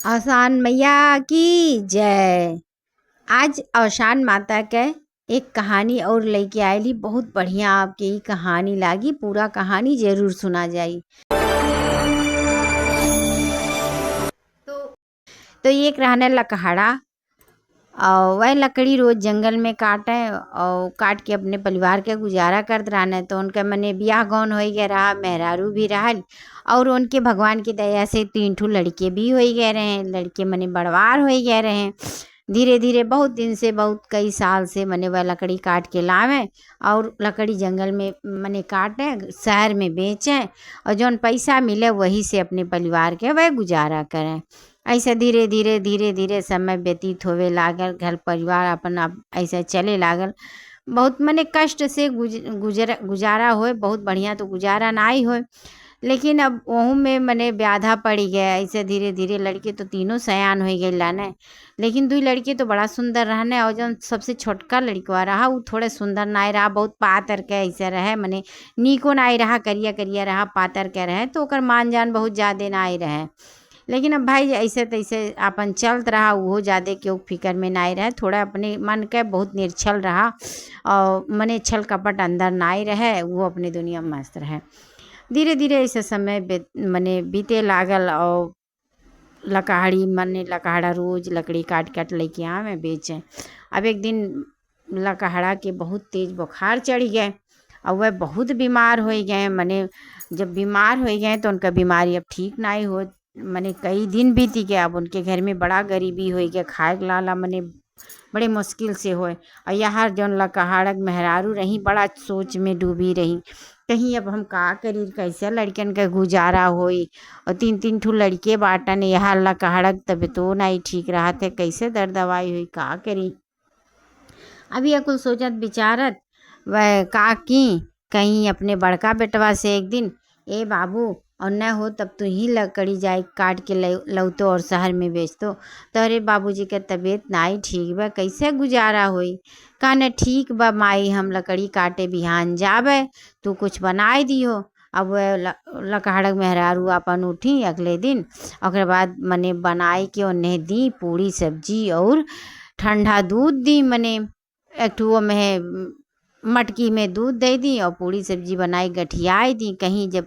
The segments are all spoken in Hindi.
आसान मैया की जय। आज औशान माता के एक कहानी और लेके आयली, बहुत बढ़िया आपके ई कहानी लागी। पूरा कहानी जरूर सुना जाई। तो एक रहने लकहड़ा और वह लकड़ी रोज जंगल में काटे और काट के अपने परिवार के गुजारा करत रहने। तो उनके मने बियाह गौन हो गया रहा, मेहरारू भी रहल और उनके भगवान की दया से 3 ठो लड़के भी हो गए रहे। लड़के मने बड़वार हो गए रहे। धीरे धीरे बहुत दिन से, बहुत कई साल से मने वह लकड़ी काट के लावे और लकड़ी जंगल में मने काटे, शहर में बेचें और जौन पैसा मिले वही से अपने परिवार के वह गुजारा करें। ऐसे धीरे धीरे समय व्यतीत होवे लागल। घर परिवार अपन अब ऐसे चले लागल। बहुत मने कष्ट से गुजारा होए, बहुत बढ़िया तो गुजारा नाई होए। लेकिन अब ओहू में मने ब्याधा पड़ी गया। ऐसे धीरे धीरे लड़के तो तीनों सयान हो गए लाने, लेकिन 2 लड़के तो बड़ा सुंदर रहने और जो सबसे छोटका लड़कवा रहा वो थोड़े सुंदर नाई रहा, बहुत पातर के ऐसे रहे, मने नीको नाई रहा, करिया करिया रहा, पातर के रहे तो ओकर मान जान बहुत ज़्यादा नाई रहे। लेकिन अब भाई ऐसे तैसे अपन चलत रहा, वो ज़्यादा क्यों फिक्र में नाई रहे, थोड़ा अपने मन के बहुत निर्छल रहा और मने छल कपट अंदर नाई रहे, वो अपने दुनिया में मस्त रहे। धीरे धीरे ऐसे समय मने बीते लागल और लकहड़ा रोज लकड़ी काट काट लेके आवे बेचें। अब एक दिन लकहड़ा के बहुत तेज बुखार चढ़ गए और वह बहुत बीमार हो गए। मने जब बीमार हो गए तो उनका बीमारी अब ठीक नहीं हो, मने कई दिन बीती गए। अब उनके घर में बड़ा गरीबी हो गया, खाए के लाला मने बड़े मुश्किल से होए। और यहाँ जौन लकहड़ा मेहरारू रही बड़ा सोच में डूबी रही, कहीं अब हम का करी, कैसे लड़कन का गुजारा होई और 3 ठो लड़के बाटन। यहाँ लकहड़ा तबियतो नहीं ठीक रहा थे, कैसे दर दवाई हुई, का करी। अभी यह कुल सोचत विचारत वह का की कहीं अपने बड़का बेटवा से एक दिन, ए बाबू और न हो तब तू ही लकड़ी जाए काट के लौतो और शहर में बेच तो अरे बाबूजी के तबीयत नाई ठीक बा, कैसे गुजारा होई। कहने ठीक बा माई, हम लकड़ी काटे बिहान जाबे, तू कुछ बनाए दियो। अब वह लकहड़ा मेहरारू अपन उठी अगले दिन, ओकरे बाद मने बनाए के उन्हें दी पूड़ी सब्जी और ठंडा दूध दी। मने एक ठो में मटकी में दूध दे दी और पूड़ी सब्जी बनाई गठियाई दी। कहीं जब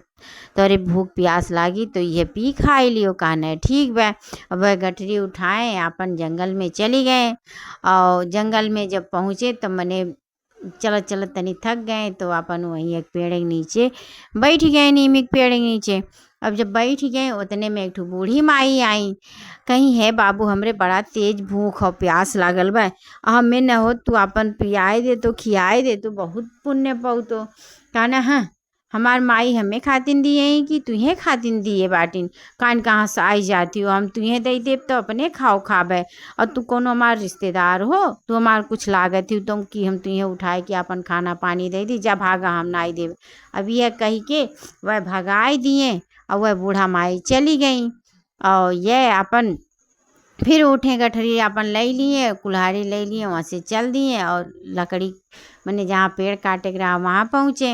तोरे भूख प्यास लागी तो यह पी खाई लियो। कहने ठीक बा। अब वह गठरी उठाए अपन जंगल में चली गए और जंगल में जब पहुँचे तो मने चलत चलत तनी थक गए तो अपन वहीं एक पेड़ के नीचे बैठ गए, नीम के पेड़ के नीचे। अब जब बैठ गए उतने में एक ठो बूढ़ी माई आई। कहीं है बाबू, हमरे बड़ा तेज भूख और प्यास लागल बा, हमें न हो तू अपन पियाए दे तो खियाए दे तो बहुत पुण्य पाऊ। तो कहना हाँ हमार माई हमें खातिन दिए कि तुहे खातिन दिए बाटिन, कान कहाँ से आई जाती हो, हम तुहे दे देव तो अपने खाओ खाबे और तू कोनो हमार रिश्तेदार हो, तू हमार कुछ लागत ही तुम कि हम तुहे उठाए कि अपन खाना पानी दे दी, जा भागा हम नाई देव। अब यह कही के वह भगाए दिए और वह बूढ़ा माई चली गई। और यह अपन फिर उठे गठरी अपन ले लिए, कुल्हाड़ी ले लिए, वहाँ से चल दिए और लकड़ी मैंने जहाँ पेड़ काटे के रहा वहाँ पहुँचे।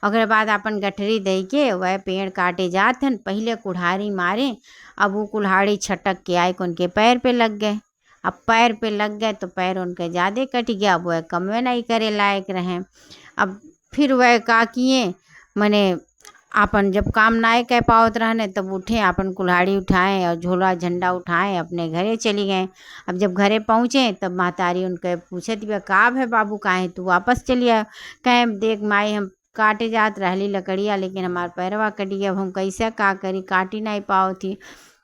और बाद अपन गठरी दे के वह पेड़ काटे जाथन, पहले कुल्हाड़ी मारे, अब वो कुल्हाड़ी छटक के आए उनके पैर पे लग गए। अब पैर पे लग गए तो पैर उनके ज़्यादा कट गया, अब वह कमवे नहीं करे लायक रहे। अब फिर वह का किए, मैंने अपन जब काम नाय कह पावत रहने तब उठे, अपन कुल्हाड़ी उठाएं और झोला झंडा उठाएं अपने घरे चली गए। अब जब घरे पहुँचे तब महतारी उनके पूछत बा का है बाबू, काहे तू वापस चली आए। कहें देख माई हम काटे जात रहली लकड़िया, लेकिन हमार पैरवा कट गया, अब हम कैसे का करी, काटी नहीं पाओ थी।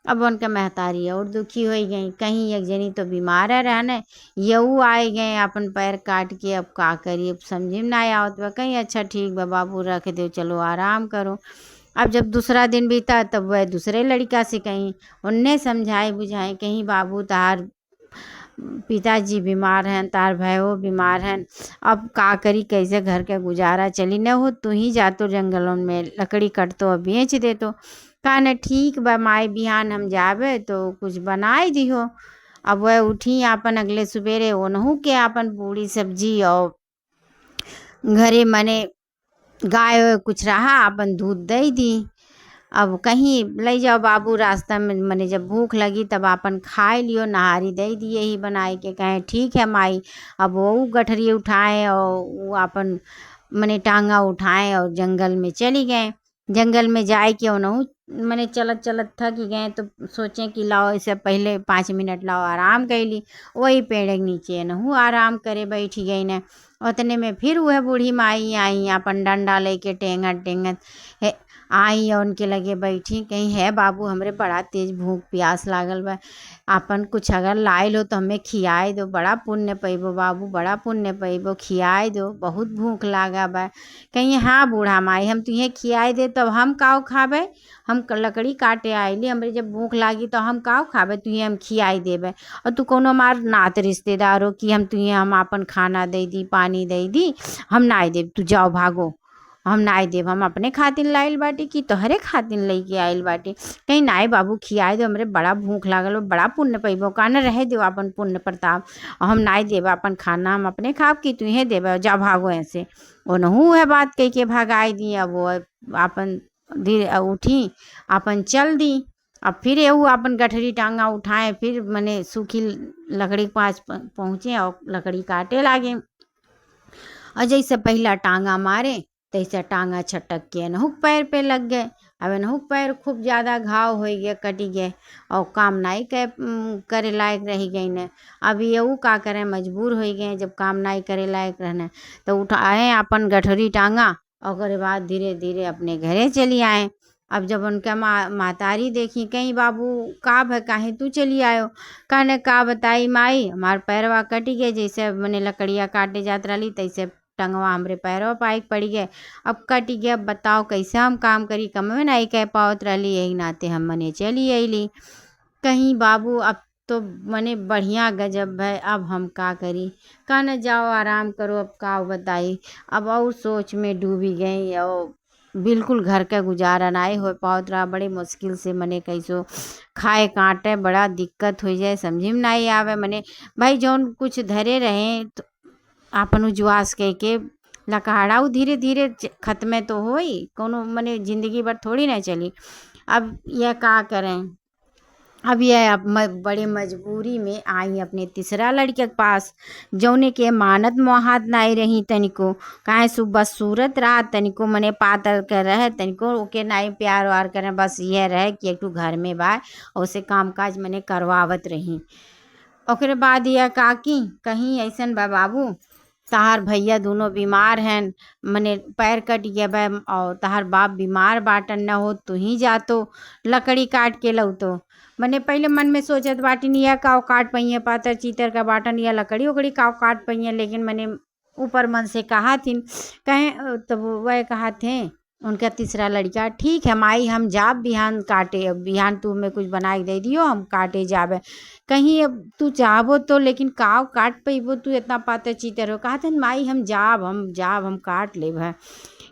अब उनके महतारी और दुखी हो गई। कहीं एक जनी तो बीमार है रहने, यऊ आए गए अपन पैर काट के, अब का करी, अब समझ में ना आवत बा। कहीं अच्छा ठीक बा बाबू रख दो, चलो आराम करो। अब जब दूसरा दिन बीता तब वह दूसरे लड़का से कहीं उनने समझाए बुझाए, कहीं बाबू तार पिताजी बीमार हैं, तार भाइयों बीमार हैं, अब का करी, कैसे घर का गुजारा चली, न हो तू ही जातो जंगलों में लकड़ी कट तो बेच दे। तो कहने ठीक बा माई, बिहान हम जाबे तो कुछ बनाए दिहो। अब वह उठी अपन अगले सुबेरे ओनहू के अपन पूड़ी सब्जी और घरे मने गाय कुछ रहा अपन दूध दे दी। अब कहीं ले जाओ बाबू रास्ता में, मने जब भूख लगी तब आपन खाए लियो, नहारी दे दिए ही बनाए के। कहें ठीक है माई। अब वो गठरी उठाए और वो अपन मने टांगा उठाए और जंगल में चली गए। जंगल में जाए के उनहु मने चलत चलत थक ही गए, तो सोचें कि लाओ इससे पहले 5 मिनट लाओ आराम कैली। वही पेड़ के नीचे नहु आराम करे बैठी गई ने। उतने में फिर वह बूढ़ी माई आई, अपन डंडा लेके टेंगत टेंगत आई और उनके लगे बैठी। कहीं है बाबू हमरे बड़ा तेज भूख प्यास लागल बा, आपन कुछ अगर लाइल हो तो हमें खियाए दो, बड़ा पुण्य पैबो बाबू, बड़ा पुण्य पैबो, खियाए दो, बहुत भूख लागा बा। कहीं हाँ बूढ़ा माई हम तुझे खियाए दे तब हम काव खाबे, हम लकड़ी काटे आइली, हमरे जब भूख लागी तो हम काव खाबे, तुझे हम खियाई देबे। और तू कोनो हमार नात रिश्तेदार हो कि हम तुझे हम अपन खाना दे दी पानी दे दी, हम नाई देब, तू जाओ भागो, हम नाई देव, हम अपने खातिर लाइल बाटी कि तोहरे खातिर लेके आइल बाटी। कहीं नाई बाबू खियाए दो, हमरे बड़ा भूख लागल बा, बड़ा पुण्य पैबो, कान रहे दो अपन पुण्य प्रताप, और हम नाई देव अपन खाना, हम अपने खाब कि तुहे देव, जा भागो ऐसे। ओनहू है बात कह के भगाई दी। अब वो अपन धीरे उठी, अपन चल दी। अब फिर एहू अपन गठरी टांगा उठाए, फिर मने सूखी लकड़ी के पास पहुँचे और लकड़ी काटे लागे। और जैसे पहला टांगा मारे तैसे टांगा छटक के नहुक पैर पे लग गए। अब नहुक पैर खूब ज़्यादा घाव हो गए, कटी गए और काम नहीं करे लायक रह गई ने। अब ये का करें, मजबूर हो गए। जब काम नहीं करे लायक रहने तो उठाए अपन गठरी टांगा और उसके बाद धीरे धीरे अपने घरे चली आए। अब जब उनका मातारी देखी, कहीं बाबू का है काहे तू चली आयो, कहने का बताई माई हमार पैरवा कटी गए, जैसे मैंने लकड़िया काटे जात रही तैसे टंगवा हमरे पैरवा पाइक पड़ी गए, अब कट गया। अब बताओ कैसे हम काम करी, कम में नहीं कह पावत रही, यही नाते हम मने चली अली। कहीं बाबू अब तो मने बढ़िया गजब है, अब हम का करी, कहने जाओ आराम करो, अब का बताई। अब और सोच में डूबी गई और बिल्कुल घर का गुजारा नहीं हो पावत रहा। बड़े मुश्किल से मने कैसो खाए काटे, बड़ा दिक्कत हो जाए, समझी में नहीं आवे। मने भाई जौन कुछ धरे रहे तो आपन उजवास कह के लकड़ाऊ धीरे धीरे खत्म तो हो ही, कोनो मने जिंदगी भर थोड़ी ना चली। अब यह का करें, अब यह बड़े मजबूरी में आई अपने तीसरा लड़के के पास, जौने के मानत मोहात नहीं रही तनिको, काहे सुबह सूरत रहा तनिको, मने पातर कर रहे तनिको ओके नहीं प्यार वार करें, बस यह रहे कि एक घर में बा और उसे काम काज मने करवावत रही। ओकरे बाद यह काकी कहीं ऐसन बा बाबू, तहार भैया दोनों बीमार हैं, मने पैर कट गया बा और तहार बाप बीमार बाटन, न हो तू ही जातो लकड़ी काट के लौतो। मने पहले मन में सोचत बाटिन यह काव काट पहिए, पातर चीतर का बाटन या लकड़ी उकड़ी काव काट पहिए, लेकिन मने ऊपर मन से कहा थी, कहें तो वह कहा थे उनका तीसरा लड़का, ठीक है माई हम जाब बिहान काटे, अब बिहान तू हमें कुछ बना के दे दियो, हम काटे जाबे। कहीं अब तू चाहबो तो, लेकिन काव काट पैबो तू इतना पातर चीतर हो, कहा थे माई हम जाब हम काट लेब है।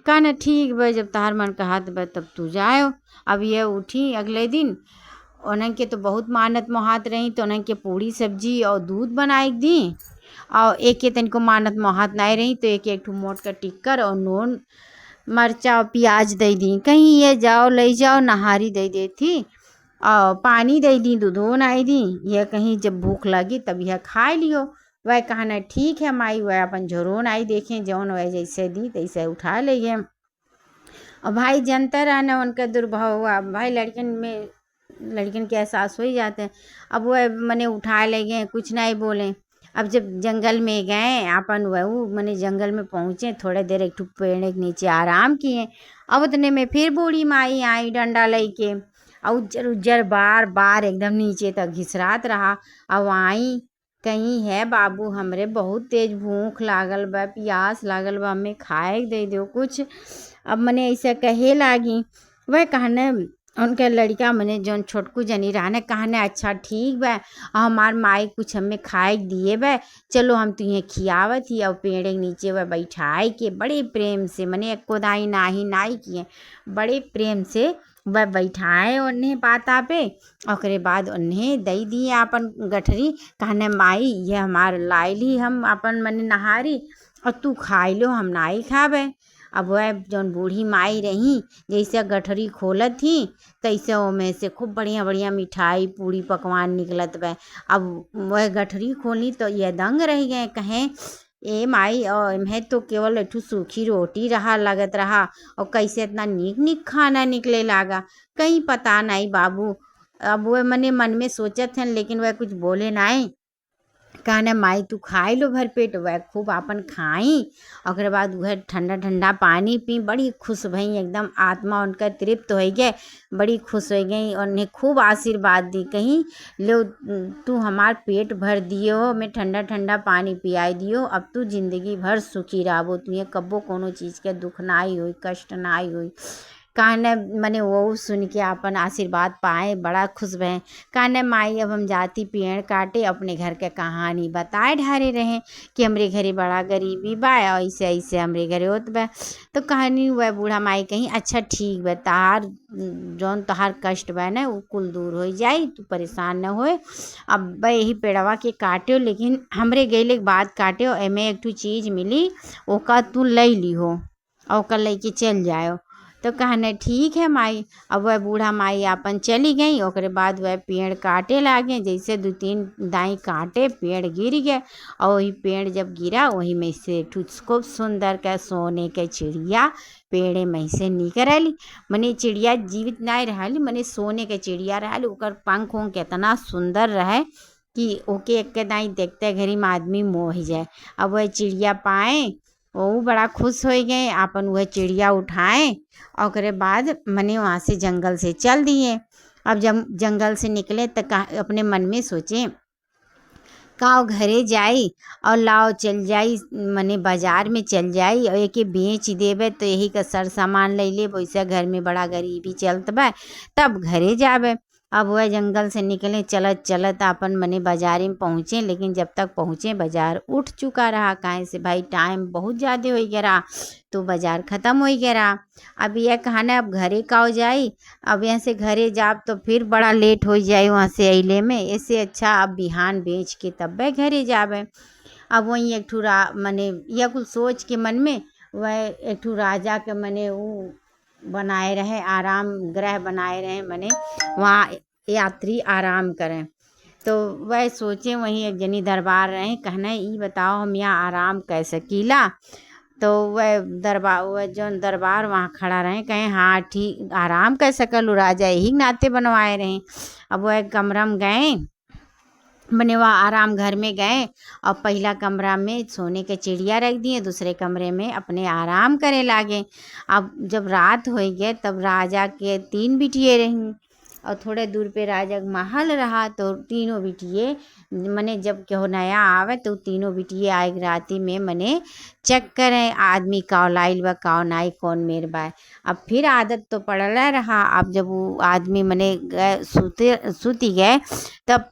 कहना ठीक भाई, जब तार मन कहा तो तब तू जाओ। अब ये उठी अगले दिन, उन्हें के तो बहुत मानत मोहात रही, तो उन्हें के पूड़ी सब्जी और दूध बनाए दी, और एक के तनिको मानत मोहात नहीं रही तो एक ठू मोट का टिक्कर और नून मरचा और प्याज दे दी। कहीं ये जाओ ले जाओ नहारी दे दी थी और पानी दे दी, दूधो नहीं दी। यह कहीं जब भूख लगी तब यह खा लियो। वह कहना ठीक है माई, वह अपन झोरो नहीं देखें, जौन वह जैसे दी तैसे उठा ले गए। और भाई जनता रहना उनका दुर्भाव हुआ, भाई लड़किन के एहसास हो ही जाते हैं। अब वह मने उठा ले गए, कुछ नहीं बोले। अब जब जंगल में गए अपन, वह मने जंगल में पहुँचे, थोड़े देर एक पेड़ के नीचे आराम किए। अब उतने में फिर बूढ़ी माई आई डंडा लेके, और उज्जर उज्जर बार बार एकदम नीचे तक घिसरात रहा। अब आई कहीं है बाबू हमरे बहुत तेज भूख लागल बा, प्यास लागल बा, हमें खाए दे दो कुछ। अब मने ऐसे कहे लागी। वह कहने उनके लड़का मने जौन छोटकू जनी रहने, कहने अच्छा ठीक बा, हमार माई कुछ हमें खाए दिए बा, चलो हम तुझे खियावत ही। और पेड़ के नीचे वह बैठाए के बड़े प्रेम से, मने कोदाई नाही किए, बड़े प्रेम से वह बैठाए उन्हें पाता पे। और बाद उन्हें दे दिए अपन गठरी, कहने माई ये हमार लाइली हम अपन मने नहारी और तू खाई लो, हम नहीं खाबे। अब वह जौन बूढ़ी माई रही जैसे गठरी खोलत थी तैसे ओमे से खूब बढ़िया बढ़िया मिठाई पूड़ी पकवान निकलत बा। अब वह गठरी खोली तो ये दंग रह गए, कहें ए माई और इम्हें तो केवल एठू सूखी रोटी रहा लगत रहा और कैसे इतना नीक नीक खाना निकले लागा, कहीं पता नहीं बाबू। अब वह मने मन में सोचत हन लेकिन वह कुछ बोले नहीं। कहना माई तू खाई लो भर पेट, वह खूब आपन खाई। और बाद वह ठंडा ठंडा पानी पी, बड़ी खुश भई, एकदम आत्मा उनका तृप्त हो गए, बड़ी खुश हो गई और उन्हें खूब आशीर्वाद दी, कहीं लो तू हमार पेट भर दियो, मैं ठंडा ठंडा पानी पियाई दियो, अब तू जिंदगी भर सुखी रहो, तुझे कब्बो कोनो चीज़ के दुख ना आई हुई, कष्ट ना आई हुई। कहने मने वो सुन के अपन आशीर्वाद पाए, बड़ा खुश भये। कहने माई अब हम जाती पेड़ काटे, अपने घर के कहानी बताए ढारे रहे कि हमरे घरे बड़ा गरीबी बा और ऐसे ऐसे हमरे घरे होत बा। तो कहानी वह बूढ़ा माई कहीं अच्छा ठीक बा, तहार जौन तहार कष्ट बा ना वो कुल दूर हो जाई, तू परेशान न होए। अब बा यही पेड़वा के काटे लेकिन हमरे गैले के बाद काटे एमे एक ठू चीज़ मिली, ओका तू ले लिहो और ओका लेके चल जाओ। तो कहने ठीक है माई। अब वह बूढ़ा माई अपन चली गई, ओकरे बाद वह पेड़ काटे लागे, जैसे 2-3 दाई काटे पेड़ गिर गए और वही पेड़ जब गिरा वही में से खूब सुंदर के सोने के चिड़िया पेड़े में से निकली। मने चिड़िया जीवित नहीं रहली, मने सोने के चिड़िया रहली, ओकर पंख उंख कितना सुंदर रहे कि ओके एक दाई देखते घड़ी में आदमी मोह जाए। अब वह चिड़िया पाए वो बड़ा खुश हो गए, अपन वह चिड़िया उठाए और ओकरे बाद मने वहाँ से जंगल से चल दिए। अब जब जंगल से निकले तो अपने मन में सोचे काव घरे जाई और लाओ चल जाई, मने बाजार में चल जाई और एके बेच देवे तो यही का सर सामान ले ले, वैसे घर में बड़ा गरीबी चलत बा, तब घरे जावे। अब वह जंगल से निकले, चलत चलत अपन मने बाजार में पहुँचे, लेकिन जब तक पहुँचे बाजार उठ चुका रहा, काहे से भाई टाइम बहुत ज़्यादा हो गया रहा, तो बाजार ख़त्म हो गया रहा। अब यह कहना अब घरे का हो जाई, अब यहाँ से घरे जाब तो फिर बड़ा लेट हो जाए वहाँ से अइले में, इससे अच्छा अब बिहान बेच के तब वह घरे जावे। अब वहीं एक ठू मने यह कुछ सोच के मन में वह एक ठू राजा के मने वो बनाए रहे, आराम गृह बनाए रहे, मने वहाँ यात्री आराम करें। तो वह सोचे वहीं एक जनी दरबार रहे, कहना ई बताओ हम यहाँ आराम कैसे कीला। तो वह जौन दरबार वहाँ खड़ा रहे, कहें हाँ ठीक आराम कर सकलू, राजा यही नाते बनवाए रहे। अब वह कमरा में गए, मने वह आराम घर में गए और पहला कमरा में सोने के चिड़िया रख दिए, दूसरे कमरे में अपने आराम करे लागे। अब जब रात हो गए तब राजा के 3 बिटिये रहीं और थोड़े दूर पे राजा का महल रहा, तो तीनों बिटिये मने जब केहो नया आवे तो तीनों बिटिये आए राती में मने चेक करें आदमी काव लाइल बा काव नाई कौन मेर बा। अब फिर आदत तो पड़ला रहा। अब जब वो आदमी मने सूती गए तब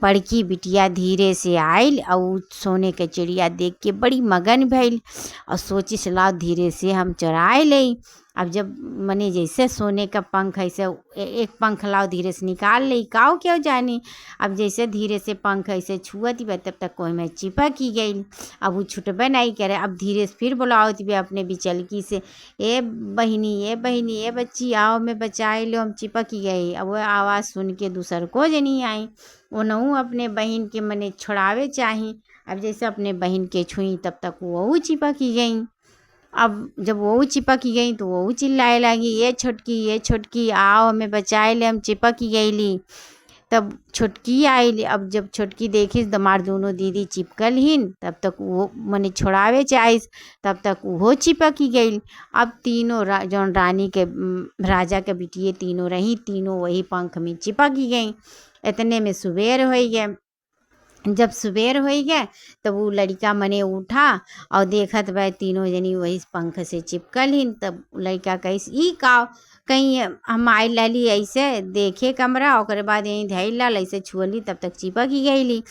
बड़की बिटिया धीरे से आयल और सोने के चिड़िया देख के बड़ी मगन भइल और सोची सलाह धीरे से हम चुराए ले। अब जब मने जैसे सोने का पंख ऐसे एक पंख लाओ धीरे से निकाल ले, काव क्यों जानी। अब जैसे धीरे से पंख ऐसे छुअती बा तब तक कोई में चिपक ही गई। अब वो छुटबे नहीं करे, अब धीरे से फिर बुलाओती बे अपने बिचलकी से, ए बहिनी ए बच्ची आओ मैं बचाए लो, हम चिपक ही गई। अब वह आवाज़ सुन के दूसर को जनी आई, वो नहू अपने बहन के मने छुड़ावे चाही। अब जैसे अपने बहन के छुई तब तक वो चिपक ही गई। अब जब वो चिपक ही गई तो वो चिल्लाए लगी, ये छोटकी आओ हमें बचाए ले, हम चिपक ही गईली। तब छोटकी आई, अब जब छोटकी देखी हमार दोनों दीदी चिपकल हिन, तब तक वो मने छोड़ावे चाइस, तब तक वो चिपक ही गई। अब तीनों जौन रानी के राजा के बिटिये तीनों रही, तीनों वही पंख में चिपक ही गई। इतने में सुबेर हो गए। जब सुबेर हो गए तब वो लड़का मने उठा और देखत बा तीनों जनी वही पंख से चिपकल हिन। तब लड़का कैसे ई का कहीं हम आई लाली ऐसे देखे कमरा, और बाद यहीं धैल लाल ऐसे छुअली तब तक चिपक ही गईली।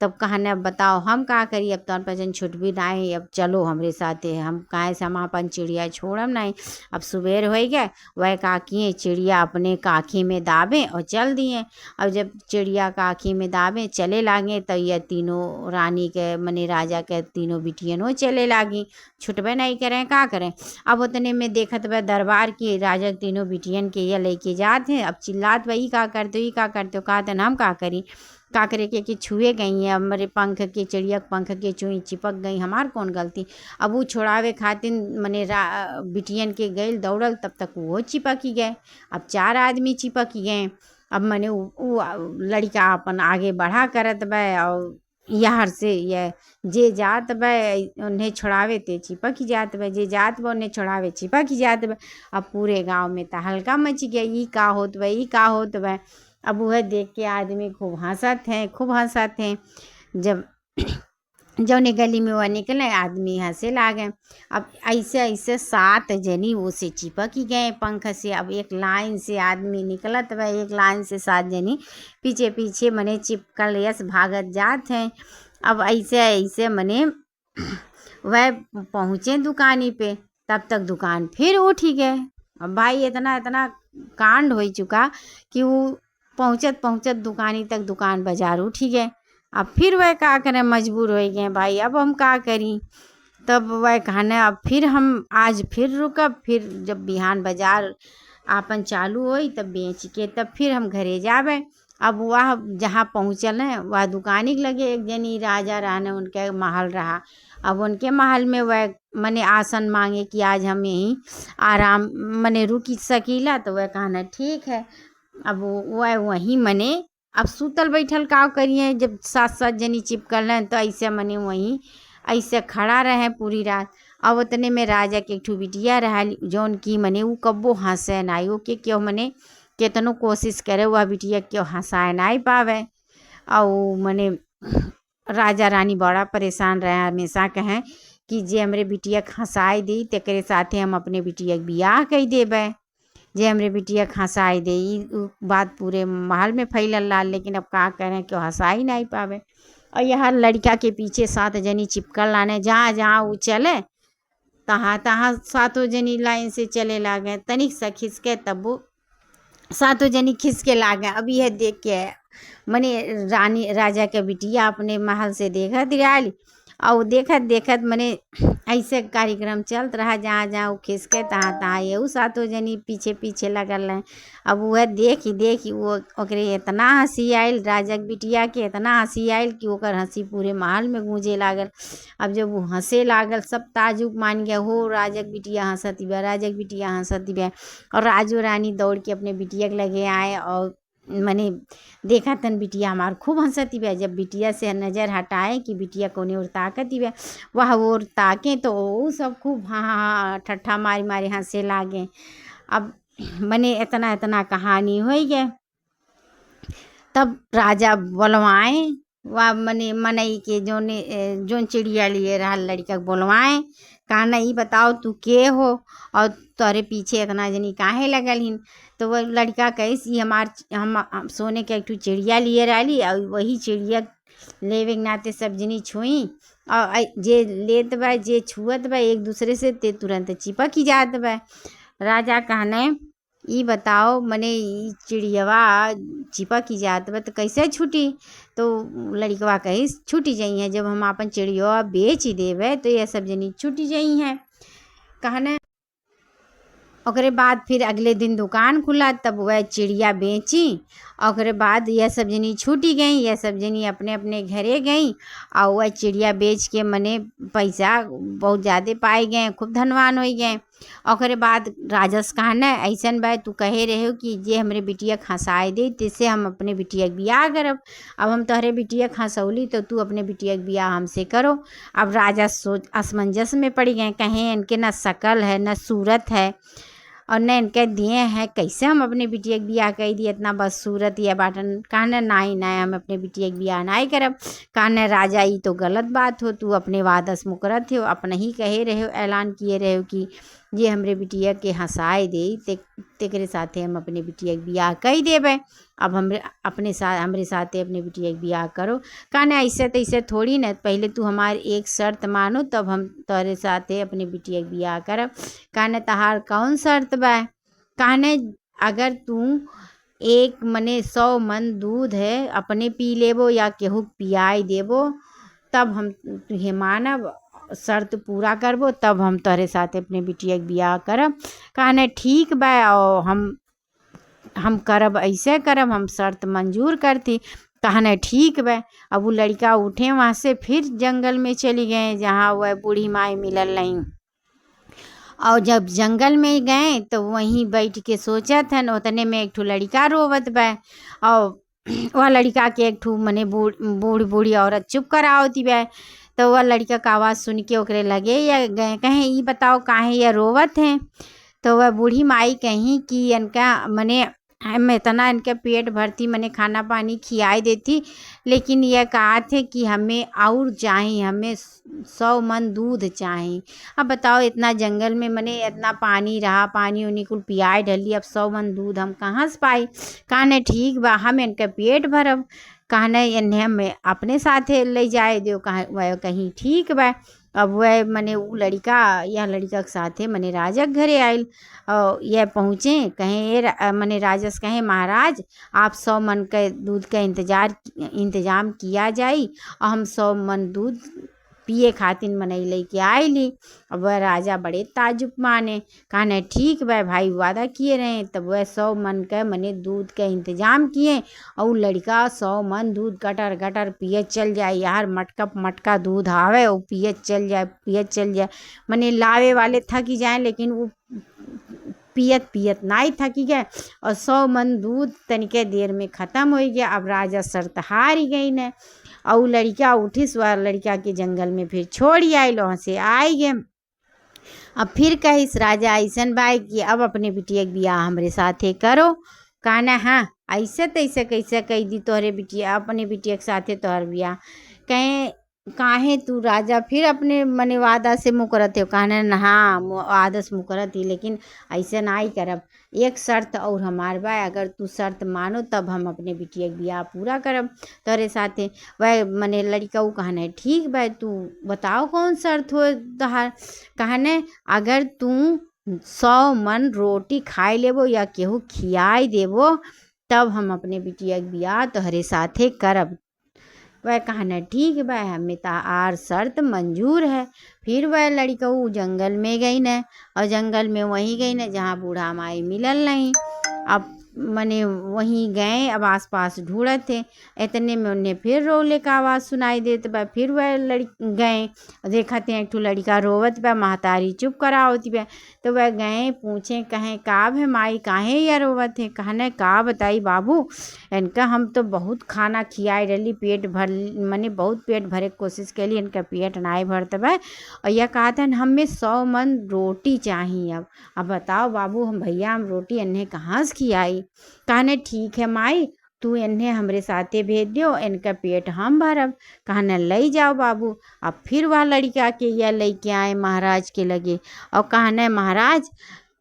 तब कहने अब बताओ हम का करी, अब तौर पर जन छुट भी नहीं, अब चलो हमरे साथे, हम काहे से हम अपन चिड़िया छोड़म नहीं। अब सुबेर हो गए, वह का किए चिड़िया अपने काखी में दाबे और चल दिए। अब जब चिड़िया काखी में दाबे चले लागे तो ये तीनों रानी के मने राजा के तीनों बिटियनों चले लागी, छुटबे नहीं करें का करें। अब उतने में देखत वह दरबार की राजा के तीनों बिटियन के ये लेके जाते हैं। अब चिल्लात वही का करते हो, ही का करते हो, कहा हम का करी, का करे के छुए गई हैं, हमारे पंख के चिड़िया पंख के चुई चिपक गई, हमार कौन गलती। अब वो छोड़ावे खातिर मने बिटियन के गए दौड़ल, तब तक वो चिपक ही गए। अब 4 आदमी चिपक ही गए। अब मने वो लड़का अपन आगे बढ़ा करत बा और यार से ये जे जात बा उन्हें छोड़ावे ते चिपक ही जात बा, जे जात बा उन्हें छोड़ावे चिपक ही जात बा। अब पूरे गांव में तहलका मच गया, ई का होत बा, ई का होत बा। अब वह देख के आदमी खूब हंसत हैं, खूब हंसत हैं। जब जौने गली में वह निकले आदमी हंसे लागे। अब ऐसे ऐसे 7 जनी वो से चिपक ही गए पंख से। अब एक लाइन से आदमी निकलत वह, एक लाइन से 7 जनी पीछे पीछे मने चिपकल यस भागत जात हैं। अब ऐसे ऐसे मने वह पहुँचे दुकानी पे, तब तक दुकान फिर उठ ही गए। अब भाई इतना इतना कांड हो चुका कि वो पहुँचत पहुँचत दुकानी तक दुकान बाजार उठ ही गए। अब फिर वह का करें, मजबूर हो गए भाई, अब हम का करी। तब वह कहने अब फिर हम आज फिर रुकब, फिर जब बिहान बाजार आपन चालू होई तब बेच के तब फिर हम घरे जावे। अब वह जहाँ पहुँचल हैं वह दुकानी के लगे एक जनी राजा रहने, उनके महल रहा। अब उनके महल में वह मने आसन मांगे कि आज हम यहीं आराम मने रुकी सकीला, तो वह कहना ठीक है। अब वह वहीं मने अब सूतल बैठल का करिए, जब 7 जनी चिपकल हैं तो ऐसे मने वहीं ऐसे खड़ा रहे पूरी रात। अब उतने में राजा के एक ठू बिटिया रहा जौन की मने वो कब्बो हंसे नाई, वो के क्यों मने केतनो कोशिश करे वह बिटिया क्यों हंसाए नहीं पावे। और मने राजा रानी बड़ा परेशान रहे, हमेशा कहें कि जे हमरे बिटिया हंसाई दी तेरे साथे हम अपने बिटिया के बियाह कई देवे, जे हमरे बिटिया हंसाई दे। बात पूरे महल में फैलल ला, लेकिन अब का करें क्यों हंसाई नहीं पावे। और यह लड़का के पीछे 7 जनी चिपकल लाने, जहाँ जहाँ वो चले तहाँ तहाँ 7 जनी लाइन से चले लागे। तनिक सा खिसके तब वो 7 जनी खिसके लागे। अब यह देख के मने रानी राजा के बिटिया अपने महल से देखत रही और देखत देखत मने ऐसे कार्यक्रम चलत रहा, जहाँ जहाँ वो खिसके तहाँ तहाँ ये 7 जनी पीछे पीछे लगल हैं। अब वह देखी वो ओकरे इतना हंसी आयल, राजा के बिटिया के इतना हंसी आयल कि ओकर हंसी पूरे महल में गूंजे लागल। अब जब वो हंसे लागल सब ताजुब मान गया, हो राजा के बिटिया हंसती बा, राजा के बिटिया हंसती बा। और राजो रानी दौड़ के अपने बिटिया के लगे आए और मने देखा तन बिटिया हमार खूब हंसती बा। जब बिटिया से नज़र हटाए कि बिटिया कोने और ताकती बा, वह और ताके तो वो सब खूब हाँ हाँ हाँ ठट्ठा मारी मारी हंसे लागे। अब मने इतना इतना कहानी हो गए। तब राजा बुलवाए वह मने मनई के जोन चिड़िया लिए रहा लड़का के बुलवाए, कहा नहीं बताओ तू के हो और तोरे पीछे इतना जनी काहे लगल हिन। तो वह लड़का कही हम सोने के एक ठू चिड़िया लिए रही और वही चिड़िया लेवे के नाते सब जनी छुई और जे लेत बा जे छुअत बा एक दूसरे से ते तुरंत चिपक ही जात बा। राजा कहने ई बताओ मने ई चिड़ियावा चिपक ही जात बा तो कैसे छूटी। तो लड़कवा कही छूटी जाई है, जब हम अपन चिड़िया बेच ही देवे तो ये सब जनी छूटी जाई हैं। कहने ओकरे बाद फिर अगले दिन दुकान खुला, तब वह चिड़िया बेची। ओकरे बाद यह सब जनी छूटी गई, यह सब जनी अपने अपने घरे गई और वह चिड़िया बेच के मने पैसा बहुत ज़्यादा पाए गए, खूब धनवान हो गए। ओकरे बाद राजस कहना ऐसन बा तू कहे रहे हो कि जे हमरे बिटिया हंसाए दे तिससे हम अपने बिटिया के बियाह करब। अब हम तोहरे बिटिया हंसौली तो तू अपने बिटिया के बियाह हमसे करो। अब राजा सोच असमंजस में पड़ गए, कहें इनके न शकल है न सूरत है और न इनके दिए हैं, कैसे हम अपने बिटिया के बियाह कह दिए, इतना बस सूरत या बाटन। कहना नहीं नहीं हम अपने बिटिया के बियाह नहीं करब। कहना राजा ये तो गलत बात हो, तू अपने वादस मुकरत हो, अपने ही कहे रहे हो ऐलान किए रहे हो कि जे हमरे बिटिया के हंसाए दे तेकरे साथे हम अपने बिटिया के बियाह कई देबै। अब हमरे साथे अपने बिटिया के बियाह करो। कहने ऐसे तैसे थोड़ी न, पहले तू हमारी एक शर्त मानो तब हम तोहरे साथे अपने बिटिया के बियाह करब। कहने तहार कौन शर्त बा? कहने अगर तू एक मने 100 मन दूध है अपने पी लेबो या केहू पियाई देबो तब हम तुहे मानब, शर्त पूरा करबो तब हम तोहरे साथे अपने बिटिया के बियाह करब। कहने ठीक बा और हम करब, ऐसे करब, हम शर्त मंजूर करती। कहने ठीक बा। अब वो लड़का उठे वहाँ से फिर जंगल में चली गए जहाँ वह बूढ़ी माई मिलल नहीं। और जब जंगल में गए तो वहीं बैठ के सोचत हन, उतने में एक ठो लड़का रोवत बा और वह लड़का के एक ठो मने बूढ़ी बूढ़ी औरत चुप करावती बा। तो वह लड़का का आवाज़ सुन के ओकरे लगे या गए कहें ई बताओ काहे ये रोवत हैं? तो वह बूढ़ी माई कहीं कि इनका मने हम इतना इनके पेट भरती मने खाना पानी खियाई देती, लेकिन यह कहा थे कि हमें और चाहिए, हमें 100 मन दूध चाहिए। अब बताओ इतना जंगल में मने इतना पानी रहा, पानी उन्हीं को पियाई डली, अब 100 मन दूध हम कहाँ से पाई? कहने ठीक बा हम इनके पेट भरब। कहने इन्हें हमें अपने साथे ले जाए दो। वह कहीं ठीक बा। अब वह मने उ लड़का यह लड़का के साथे मने राजा के घरे आयल और यह पहुँचे कहें मने राजस कहें महाराज आप 100 मन के दूध का इंतजाम किया जाई और हम 100 मन दूध पिए खातिर मनई लेके आइली। अब वह राजा बड़े ताजुब माने। कहने ठीक बा भाई वादा किए रहे। तब वह 100 मन के मने दूध का इंतजाम किए और लड़का 100 मन दूध गटर गटर पिए चल जाए। यार मटका मटका दूध आवे और पिए चल जाए मने लावे वाले थक जाए लेकिन वो पियत नहीं थकी गए और 100 मन दूध तनिके देर में ख़त्म हो गया। अब राजा शर्त हार ही गई न और लड़का उठिस वह लड़का के जंगल में फिर छोड़ आई, वहाँ से आई गए। अब फिर कहिस राजा ऐसन बाई कि अब अपने बिटिया के बियाह हमरे साथे करो। कहना हाँ ऐसे तैसे कैसे कही दी तोहरे बिटिया अपने बिटिया के साथे तोहर बियाह। कहें काहे तू राजा फिर अपने मने वादा से मुकरत हो? कहने हाँ वादा से मुकरत ही, लेकिन ऐसे ना ही करब, एक शर्त और हमार बा, अगर तू शर्त मानो तब हम अपने बिटिया के बियाह पूरा करब तोरे साथे। वह मने लड़का वो कहने ठीक बा तू बताओ कौन शर्त हो तहार? कहने अगर तू 100 मन रोटी खाई लेबो या केहू खियाई देबो तब हम अपने बिटिया के बियाह तोहरे साथे करब। वह कहना ठीक बा हमें तार शर्त मंजूर है। फिर वह लड़का वो जंगल में गई न और जंगल में वहीं गई न जहाँ बूढ़ा माई मिलल नहीं। अब मने वहीं गए, अब आसपास ढूंढत थे, इतने में उन्हें फिर रोले का आवाज़ सुनाई देत बा। फिर वह गए देखा थे एक ठो लड़का रोवत बा, महतारी चुप करावती बा। तो वह गए पूछे कहें का है माई काहे या रोवत है? कहने का बताई बाबू इनका हम तो बहुत खाना खियाई रही, पेट भर मने बहुत पेट भरे के कोशिश कैली, इनका पेट नाई भरत बा और यह कहा था हमें 100 मन रोटी चाहिए। अब बताओ बाबू हम भैया हम रोटी इन्हें कहाँ से खियाई? कहने ठीक है माई तू इन्हें हमरे साथे भेज दियो, इनका पेट हम भरब। कहने ले जाओ बाबू। अब फिर वह लड़का के यह लेके आए महाराज के लगे और कहने महाराज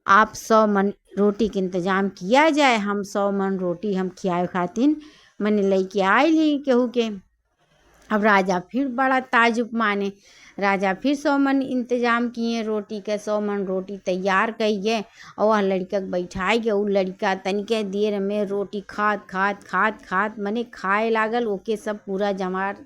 आप 100 मन रोटी के इंतजाम किया जाए, हम 100 मन रोटी हम खियाए खातिर मैंने लेके आए ही केहू के। अब राजा फिर बड़ा ताजुब माने। राजा फिर 100 मन इंतजाम किए रोटी के, 100 मन रोटी तैयार कइए और वह लड़का के बैठाई गए। वो लड़का तनिके देर में रोटी खात मने खाए लागल। ओके सब पूरा जवार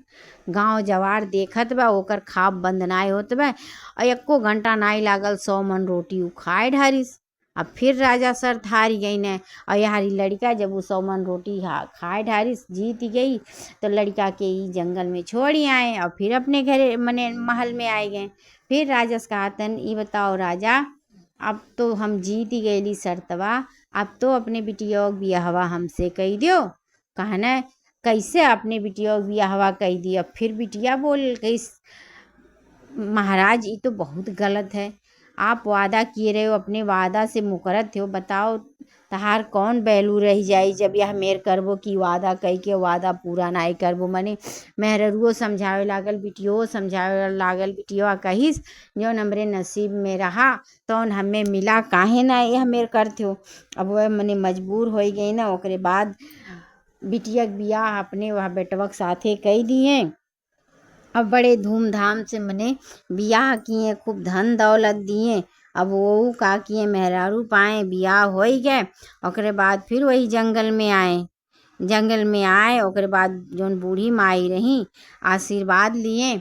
गांव जवार देखत बा, ओकर खाब बंद नाय होत बा और एको घंटा नाई लागल 100 मन रोटी उ खाए ढारिस। अब फिर राजा शर्त हारी गई न और यारी लड़का जब वो 100 मन रोटी खाए ढारिस जीत गई तो लड़का के ई जंगल में छोड़ी आए और फिर अपने घरे मने महल में आए गए। फिर राजा से कहा तन ई बताओ राजा अब तो हम जीत ही गईली शर्तवा, अब तो अपने बिटिया के बियाहवा हमसे कही दियो। कहना कैसे अपने बिटिया के बियाहवा कही दियो? फिर बिटिया बोल कैस महाराज ये तो बहुत गलत है, आप वादा किए रहे हो अपने वादा से मुकरत हो, बताओ तहार कौन वैल्यू रह जाई जब यह मेर करबो कि वादा कई के वादा पूरा नाई करबो। मने मेहररुओ समझावे लागल, बिटियो समझावे लागल। बिटिया कहिस जौन हमरे नसीब में रहा तौन हमें मिला, काहे ना यह मेर करथ्यो। अब वह मने मजबूर हो गई ना। ओकरे बाद बिटिया के बियाह अपने वह बेटवा के साथे कई दिए। अब बड़े धूमधाम से मने बियाह किए, खूब धन दौलत दिए। अब वो का किए मेहरारू पाए, बियाह हो गए। ओकरे बाद फिर वही जंगल में आए। जंगल में आए ओकरे बाद जौन बूढ़ी माई रही आशीर्वाद लिए।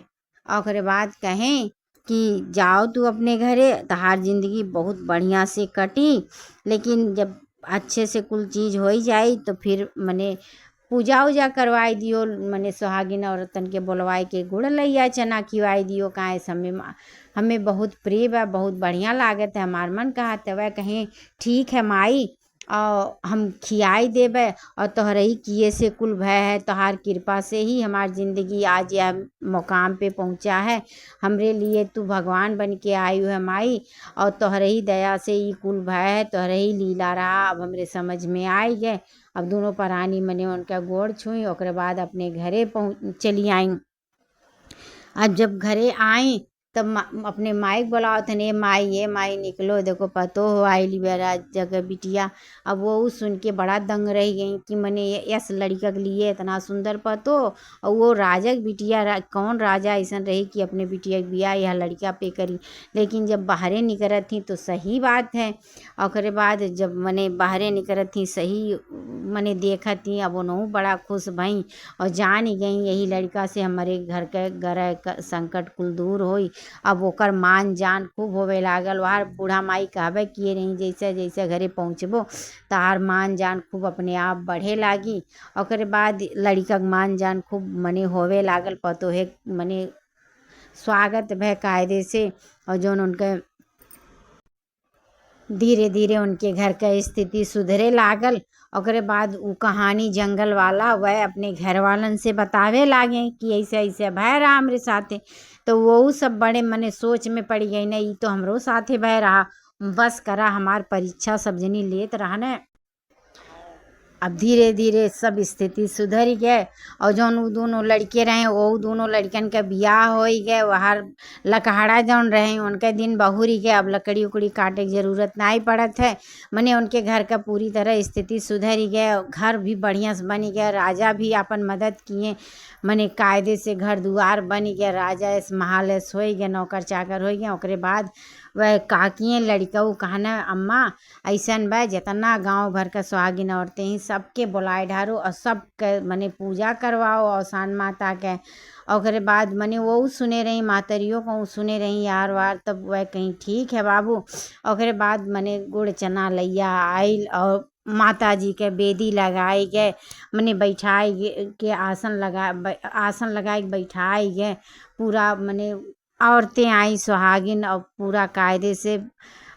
ओकरे बाद कहें कि जाओ तू अपने घरे, तहार जिंदगी बहुत बढ़िया से कटी। लेकिन जब अच्छे से कुल चीज़ हो जाई तो फिर मने पूजा उजा करवाई दियो। मने सुहागिन औरतन के बोलवाई के गुड़ लइया चना खिवाई दियो। काहे हमें बहुत प्रिय बा, बहुत बढ़िया लागत है। हमार मन कहा तवै कहें ठीक है माई, और हम खियाई देबै। और तोहरे ही किए से कुल भय है, तोहार कृपा से ही हमार जिंदगी आज यह मुकाम पे पहुँचा है। हमरे लिए तू भगवान बन के आई है माई, और तोहरे ही दया से ही कुल भय है, तोहरे ही लीला रहा। अब हमरे समझ में आई गए। अब दोनों प्राणी मने उनका गोड़ छुई। ओकरे बाद अपने घरे चली आई। अब जब घरे आई तब अपने माई बुलावत हन, ये माई निकलो, देखो पतो हो आइली बेरा जगह बिटिया। अब वो सुन के बड़ा दंग रह गई कि मने यस लड़का के लिए इतना सुंदर पतो, और वो राजा की बिटिया, कौन राजा ऐसा रही कि अपने बिटिया के बियाह यह लड़का पे करी। लेकिन जब बाहरे निकलत थी तो सही बात है। और बाद जब मने बाहरे निकलत थी सही मने देखत थी, अब उन्हों बड़ा खुश भई और जान ही गई यही लड़का से हमारे घर के ग्रह संकट कुल दूर होई। अब ओकर मान जान खूब होवे लागल। वहार बूढ़ा माई कहबे किए रही जैसे जैसे घरे पहुँचबो तार मान जान खूब अपने आप बढ़े लागी। ओकरे बाद लड़का के मान जान खूब मने होवे लागल। पतोहे मने स्वागत भय कायदे से, और जौन उनके धीरे धीरे उनके घर का स्थिति सुधरे लागल। ओकरे बाद वो कहानी जंगल वाला वह अपने घर वालन से बतावे लागे कि ऐसे ऐसे भय रहा हमरे साथे। तो वो सब बड़े मने सोच में पड़ गई, ना ये तो हमरो साथे भय रहा, बस करा हमार परीक्षा सब जनी लेत रहा ने। अब धीरे धीरे सब स्थिति सुधर गए। और जौन वो दोनों लड़के रहे वो दोनों लड़कन का बियाह हो गए। वहाँ लकहड़ा जौन रहे उनके दिन बहुरी गए। अब लकड़ी उकड़ी काटे की जरूरत नहीं पड़त है। मने उनके घर का पूरी तरह स्थिति सुधर ही गए। घर भी बढ़िया से बन गया। राजा भी अपन मदद किए, मने कायदे से घर दुआर बन गया। राजा इस महालस हो गया, नौकर चाकर हो गया। ओकरे बाद वह काकिए लड़का वो कहना अम्मा ऐसन बा जितना गांव भर का सुहागिन औरतें ही सबके बुलाए ढारो और सबके मने पूजा करवाओ औसान माता के। ओकरे बाद मने वो सुने रही मातरियों को सुने रही यार वार। तब वह कहीं ठीक है बाबू। ओकरे बाद मने गुड़ चना लैया आइल और माता जी के बेदी लगाई गए। मने बैठाई के आसन लगाए बैठाई गए। पूरा मने औरतें आई सुहागिन और पूरा कायदे से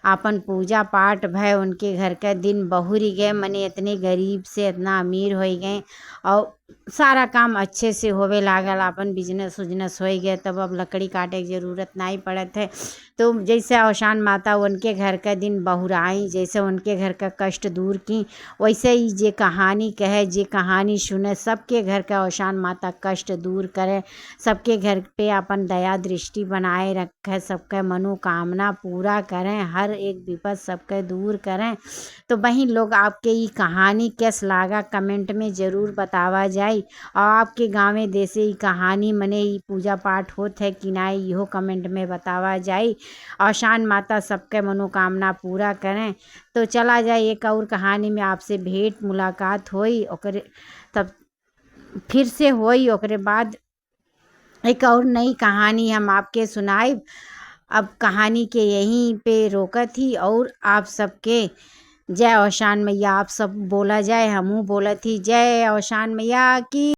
आपन पूजा पाठ भय। उनके घर का दिन बहुरी गए। मने इतने गरीब से इतना अमीर हो गए और सारा काम अच्छे से होवे लागल। अपन बिजनेस उजनेस हो गए। तब अब लकड़ी काटे की ज़रूरत नहीं पड़त है। तो जैसे औसान माता उनके घर का दिन बहुराई, जैसे उनके घर का कष्ट दूर की, वैसे ही जे कहानी कहे जे कहानी सुने सबके घर का औसान माता कष्ट दूर करे, सबके घर पे अपन दया दृष्टि बनाए रखे, सबका मनोकामना पूरा करें, हर एक विपद सबके दूर करें। तो वहीं लोग आपके ये कहानी कैस लागा कमेंट में ज़रूर बतावा जाए। और आपके गाँव में देसे ही कहानी मने ही पूजा पाठ होत है कि ना, इहो कमेंट में बतावा जाए। औसान माता सबके मनोकामना पूरा करें। तो चला जाए एक और कहानी में आपसे भेंट मुलाकात होई। ओकरे तब फिर से होई। ओकरे बाद एक और नई कहानी हम आपके सुनाई। अब कहानी के यहीं पे रोकत थी और आप सबके जय औसान मैया आप सब बोला जाए, हमहूँ बोला थी जय औसान मैया की।